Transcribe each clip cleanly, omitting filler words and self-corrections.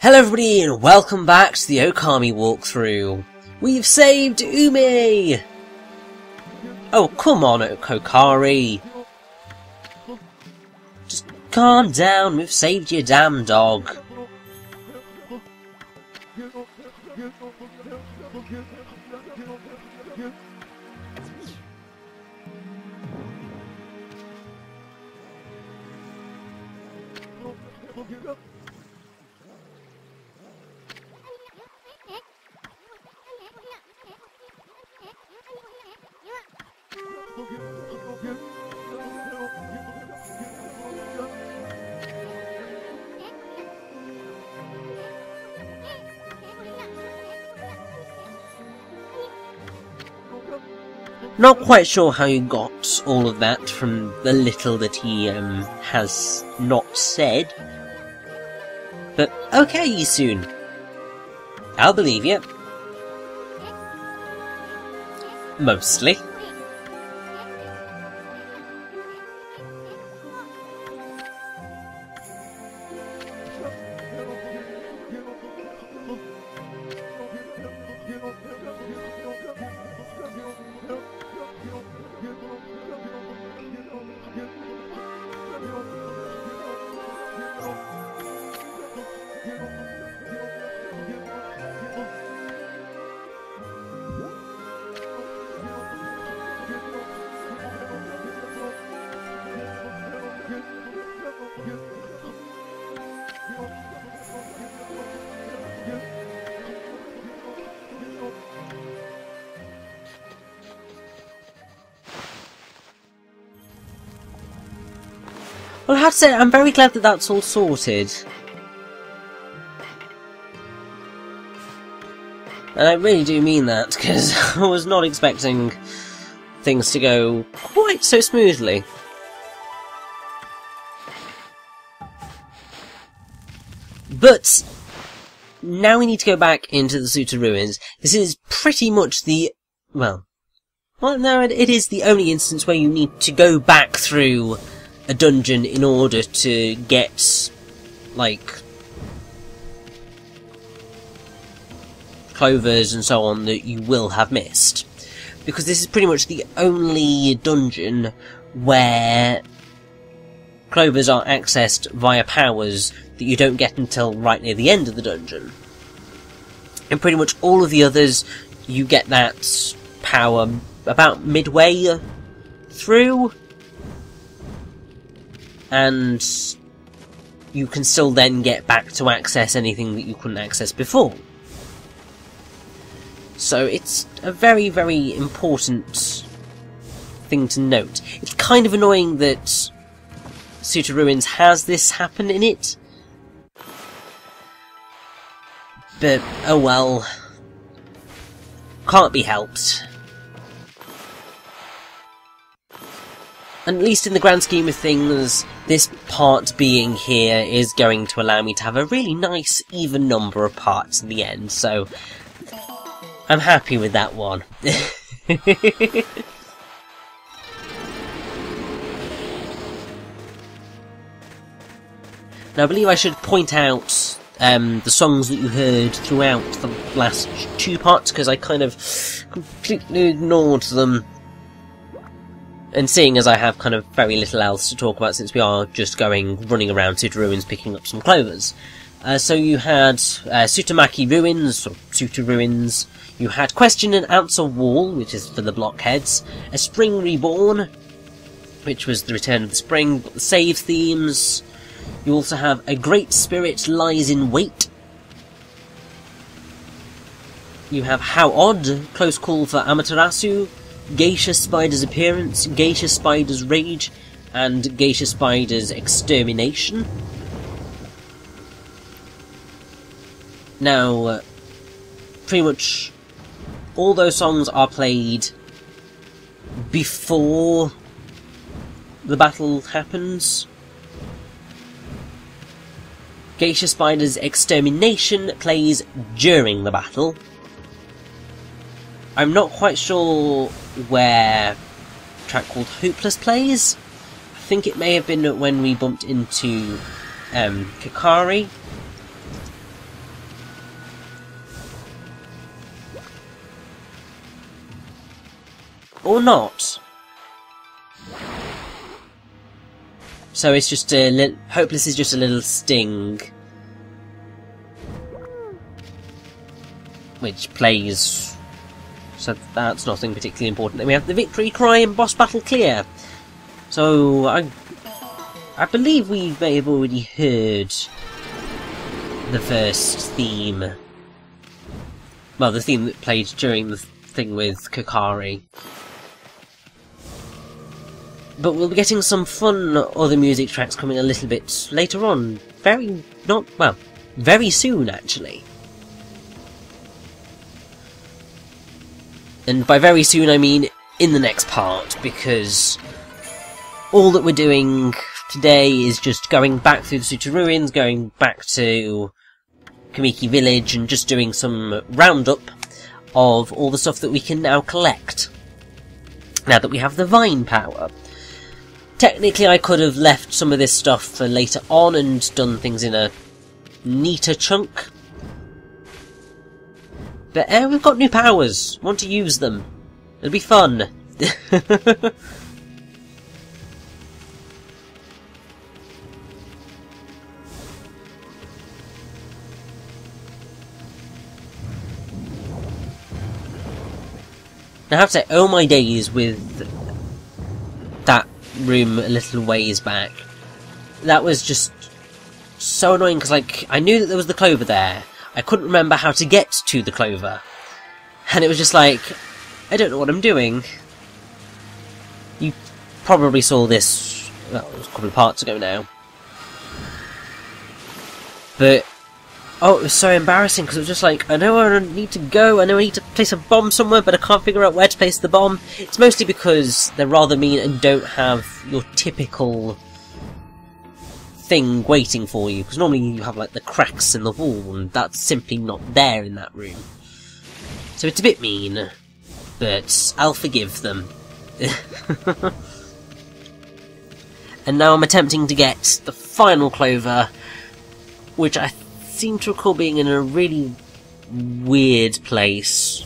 Hello everybody and welcome back to the Ōkami walkthrough. We've saved Umi! Oh, come on, Kokari. Just calm down, we've saved your damn dog. Not quite sure how you got all of that from the little that he has not said. But okay, Issun. I'll believe you. Mostly. Well, I have to say, I'm very glad that that's all sorted. And I really do mean that, because I was not expecting things to go quite so smoothly. But now we need to go back into the Tsuta ruins. This is pretty much the... well, no, it is the only instance where you need to go back through a dungeon in order to get, like, clovers and so on that you will have missed. Because this is pretty much the only dungeon where clovers are accessed via powers that you don't get until right near the end of the dungeon. And pretty much all of the others, you get that power about midway through, and you can still then get back to access anything that you couldn't access before. So it's a very, very important thing to note. It's kind of annoying that Tsuta Ruins has this happen in it, but oh well, can't be helped. And at least in the grand scheme of things, this part being here is going to allow me to have a really nice, even number of parts in the end, so I'm happy with that one. Now, I believe I should point out the songs that you heard throughout the last two parts, because I kind of completely ignored them. And seeing as I have kind of very little else to talk about since we are just running around Tsuta Ruins picking up some clovers. So you had Tsutamaki Ruins, or Tsuta Ruins. You had Question and Answer Wall, which is for the blockheads. A Spring Reborn, which was the return of the spring. The save themes. You also have A Great Spirit Lies in Wait. You have How Odd, Close Call for Amaterasu. Geisha Spider's Appearance, Geisha Spider's Rage, and Geisha Spider's Extermination. Now, pretty much all those songs are played before the battle happens. Geisha Spider's Extermination plays during the battle. I'm not quite sure where a track called Hopeless plays. I think it may have been when we bumped into Kokari. Or not. So it's just a little... Hopeless is just a little sting. Which plays... So that's nothing particularly important. Then we have the victory cry and boss battle clear. So I believe we may have already heard the first theme. Well, the theme that played during the thing with Kokari. But we'll be getting some fun other music tracks coming a little bit later on. Very soon, actually. And by very soon, I mean in the next part, because all that we're doing today is just going back through the Suta ruins, going back to Kamiki village, and just doing some roundup of all the stuff that we can now collect. Now that we have the Vine power. Technically, I could have left some of this stuff for later on and done things in a neater chunk. But we've got new powers. Want to use them. It'll be fun. I have to say, oh my days with that room a little ways back. That was just so annoying, because like, I knew that there was the clover there. I couldn't remember how to get to the clover. And it was just like, I don't know what I'm doing. You probably saw this, well, it was a couple of parts ago now. But, oh, it was so embarrassing, because it was just like, I know where I need to go, I know I need to place a bomb somewhere, but I can't figure out where to place the bomb. It's mostly because they're rather mean and don't have your typical thing waiting for you, because normally you have like the cracks in the wall, and that's simply not there in that room. So it's a bit mean, but I'll forgive them. And now I'm attempting to get the final clover, which I seem to recall being in a really weird place.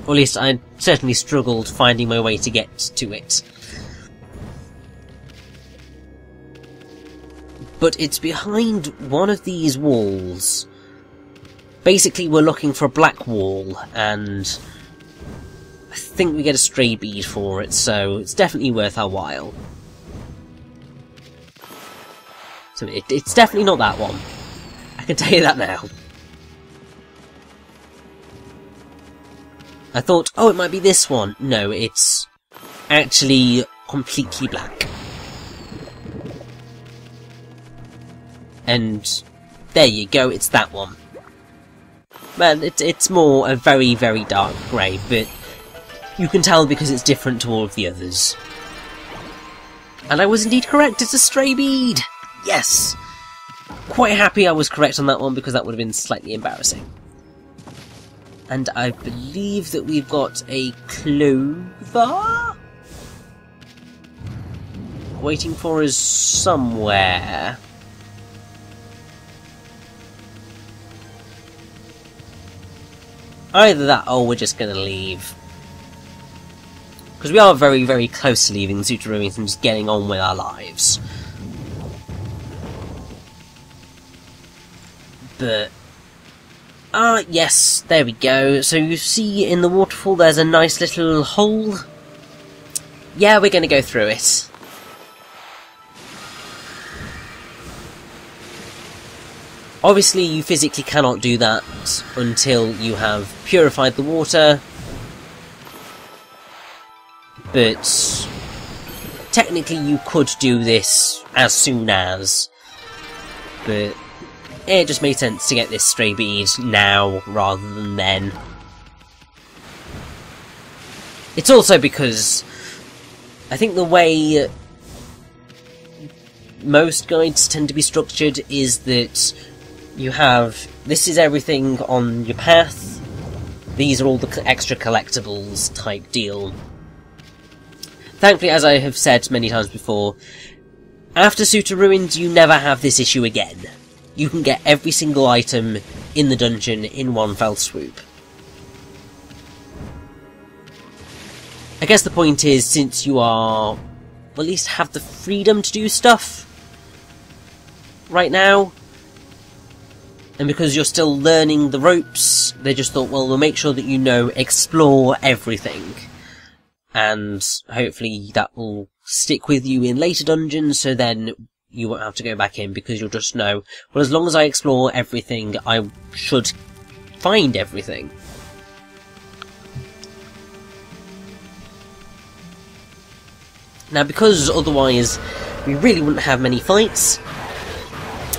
Or at least I certainly struggled finding my way to get to it. But it's behind one of these walls. Basically, we're looking for a black wall, and I think we get a stray bead for it, so it's definitely worth our while. So it's definitely not that one. I can tell you that now. I thought, oh, it might be this one. No, it's actually completely black. And there you go, it's that one. Well, it's more a very, very dark grey, but you can tell because it's different to all of the others. And I was indeed correct, it's a stray bead! Yes! Quite happy I was correct on that one, because that would have been slightly embarrassing. And I believe that we've got a clover waiting for us somewhere. Either that, or we're just gonna leave. Because we are very, very close to leaving the Suta ruins and just getting on with our lives. But... yes, there we go. So you see in the waterfall there's a nice little hole. Yeah, we're gonna go through it. Obviously, you physically cannot do that until you have purified the water, but technically you could do this as soon as, but it just made sense to get this stray bead now rather than then. It's also because I think the way most guides tend to be structured is that you have, this is everything on your path, these are all the extra collectibles type deal. Thankfully, as I have said many times before, after Suta ruins you never have this issue again. You can get every single item in the dungeon in one fell swoop. I guess the point is, since you are, well, at least have the freedom to do stuff right now, and because you're still learning the ropes, they just thought, well, we'll make sure that you know, explore everything. And hopefully that will stick with you in later dungeons, so then you won't have to go back in, because you'll just know, well, as long as I explore everything, I should find everything. Now, because otherwise we really wouldn't have many fights,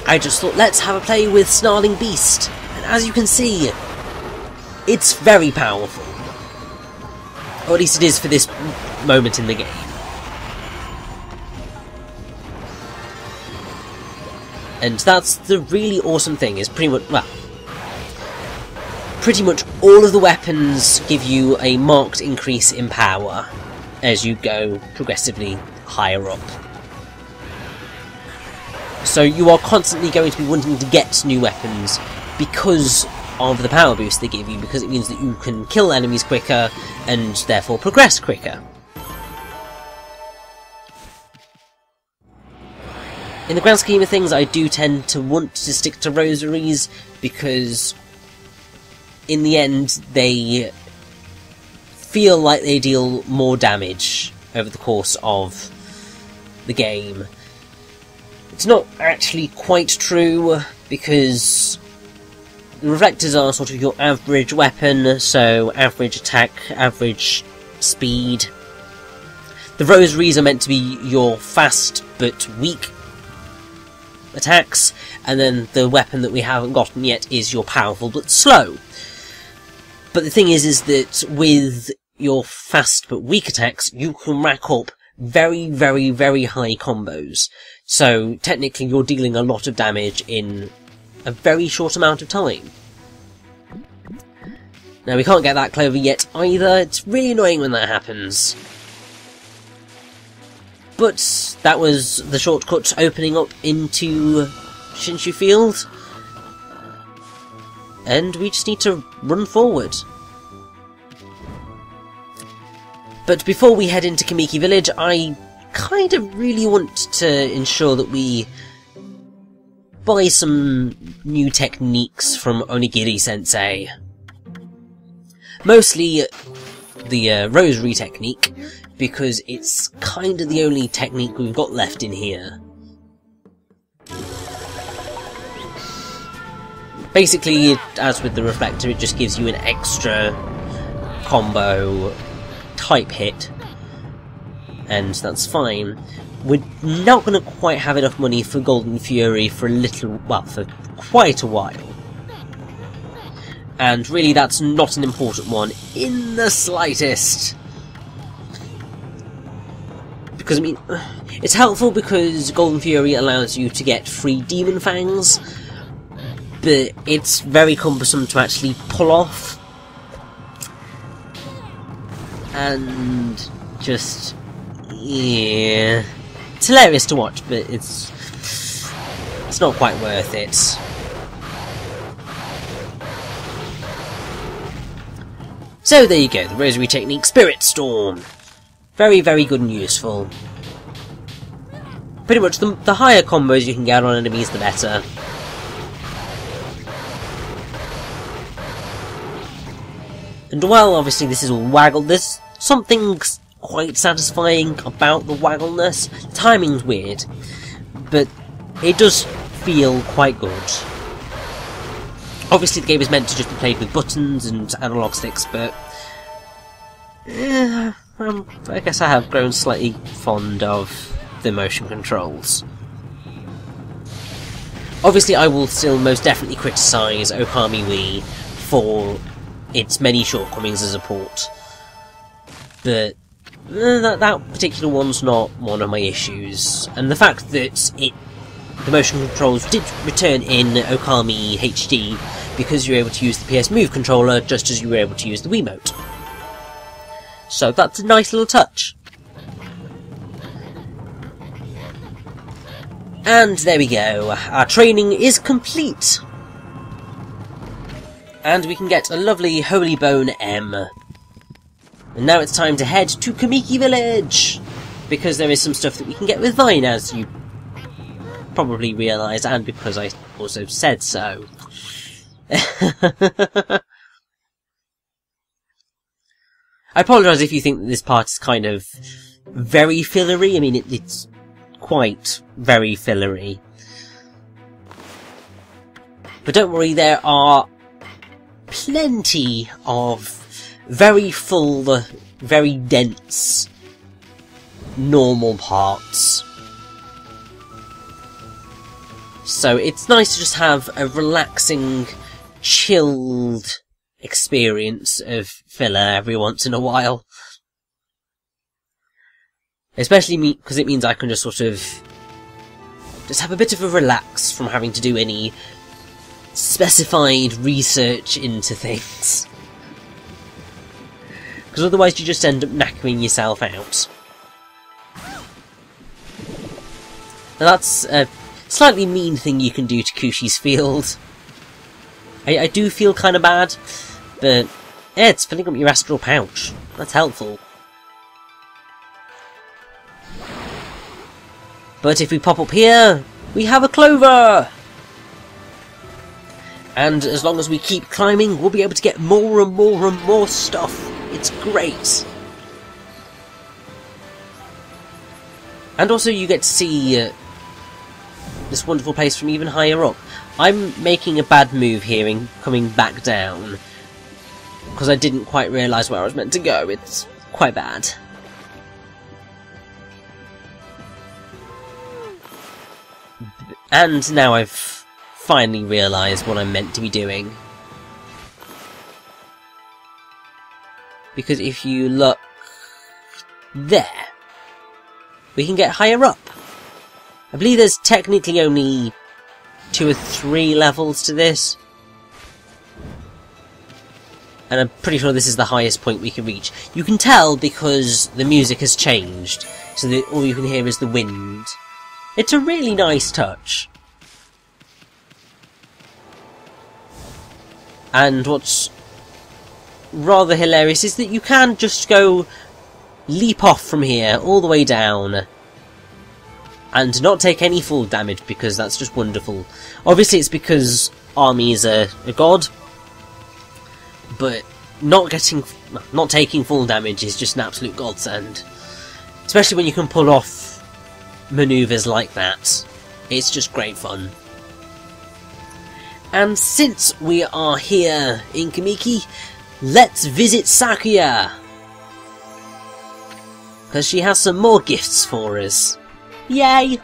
I just thought, let's have a play with Snarling Beast. And as you can see, it's very powerful. Or at least it is for this moment in the game. And that's the really awesome thing, is pretty much, well, pretty much all of the weapons give you a marked increase in power as you go progressively higher up. So you are constantly going to be wanting to get new weapons because of the power boost they give you, because it means that you can kill enemies quicker and therefore progress quicker. In the grand scheme of things, I do tend to want to stick to rosaries, because in the end they feel like they deal more damage over the course of the game. It's not actually quite true, because the reflectors are sort of your average weapon, so average attack, average speed. The rosaries are meant to be your fast but weak attacks, and then the weapon that we haven't gotten yet is your powerful but slow. But the thing is that with your fast but weak attacks, you can rack up very, very, very high combos. So technically you're dealing a lot of damage in a very short amount of time. Now, we can't get that clever yet either. It's really annoying when that happens. But that was the shortcut opening up into Shinshu Field. And we just need to run forward. But before we head into Kamiki Village, I kind of really want to ensure that we buy some new techniques from Onigiri-sensei. Mostly the rosary technique, because it's kind of the only technique we've got left in here. Basically, as with the reflector, it just gives you an extra combo type hit, and that's fine. We're not going to quite have enough money for Golden Fury for for quite a while. And really, that's not an important one in the slightest. Because, I mean, it's helpful because Golden Fury allows you to get free Demon Fangs, but it's very cumbersome to actually pull off. And just, yeah, it's hilarious to watch, but it's not quite worth it. So there you go, the rosary technique, Spirit Storm. Very, very good and useful. Pretty much the higher combos you can get on enemies, the better. And while obviously this is all waggle, there's something quite satisfying about the waggleness. The timing's weird, but it does feel quite good. Obviously the game is meant to just be played with buttons and analog sticks, but I guess I have grown slightly fond of the motion controls. Obviously I will still most definitely criticise Ōkami Wii for its many shortcomings as a port, but that particular one's not one of my issues. And the fact that the motion controls did return in Ōkami HD because you were able to use the PS Move controller just as you were able to use the Wiimote. So that's a nice little touch. And there we go, our training is complete! And we can get a lovely Holy Bone M. And now it's time to head to Kamiki Village! Because there is some stuff that we can get with Vine, as you probably realise, and because I also said so. I apologise if you think that this part is kind of very fillery. I mean, it's quite very fillery. But don't worry, there are plenty of very full, very dense, normal parts. So it's nice to just have a relaxing, chilled experience of filler every once in a while. Especially because it means I can just sort of just have a bit of a relax from having to do any specified research into things. Because otherwise you just end up knackering yourself out. Now that's a slightly mean thing you can do to Kushi's field. I do feel kind of bad, but yeah, it's filling up your astral pouch. That's helpful. But if we pop up here, we have a clover! And as long as we keep climbing, we'll be able to get more and more and more stuff. It's great! And also you get to see this wonderful place from even higher up. I'm making a bad move here in coming back down, because I didn't quite realise where I was meant to go. It's quite bad. And now I've finally realised what I'm meant to be doing. Because if you look there, we can get higher up. I believe there's technically only 2 or 3 levels to this. And I'm pretty sure this is the highest point we can reach. You can tell because the music has changed, so that all you can hear is the wind. It's a really nice touch. And what's rather hilarious is that you can just go leap off from here all the way down and not take any fall damage, because that's just wonderful. Obviously it's because Army is a god, but not taking fall damage is just an absolute godsend. Especially when you can pull off manoeuvres like that. It's just great fun. And since we are here in Kamiki, let's visit Sakuya! Because she has some more gifts for us. Yay!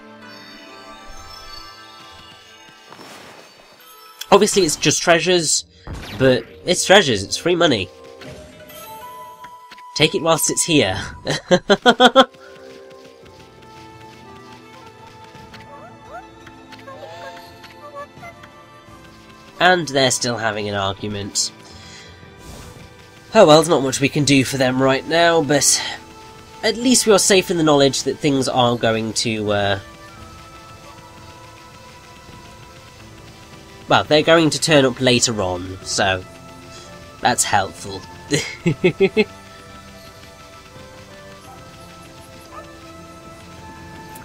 Obviously it's just treasures, but it's treasures, it's free money. Take it whilst it's here. And they're still having an argument. Oh well, there's not much we can do for them right now, but at least we are safe in the knowledge that things are going to, well, they're going to turn up later on, so that's helpful.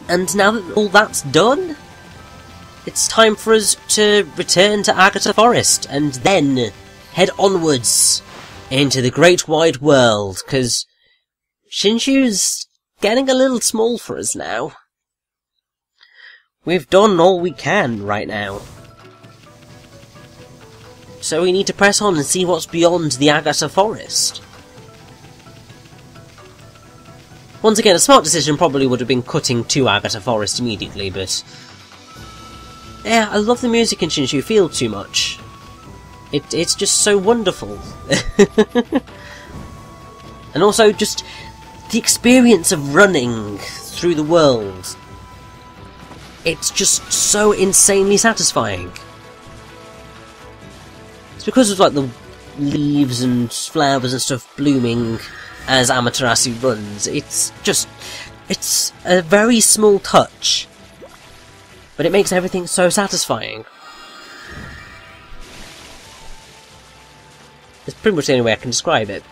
And now that all that's done, it's time for us to return to Agatha Forest, and then head onwards into the great wide world, because Shinshu's getting a little small for us now. We've done all we can right now. So we need to press on and see what's beyond the Agatha Forest. Once again, a smart decision probably would have been cutting to Agatha Forest immediately, but yeah, I love the music in Shinshu Field too much. It's just so wonderful. And also just the experience of running through the world. It's just so insanely satisfying. It's because of like the leaves and flowers and stuff blooming as Amaterasu runs. It's a very small touch, but it makes everything so satisfying. pretty much the only way I can describe it.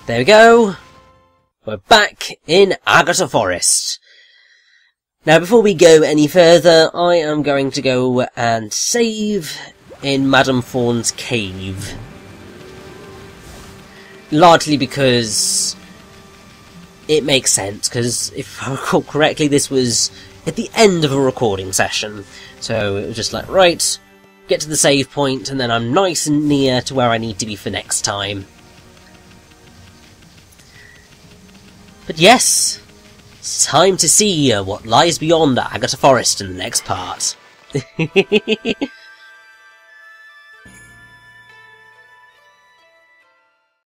There we go. We're back in Agata Forest. Now, before we go any further, I am going to go and save in Madame Fawn's cave. Largely because it makes sense, because if I recall correctly, this was at the end of a recording session. So it was just like, right, get to the save point, and then I'm nice and near to where I need to be for next time. But yes, it's time to see what lies beyond Agata Forest in the next part.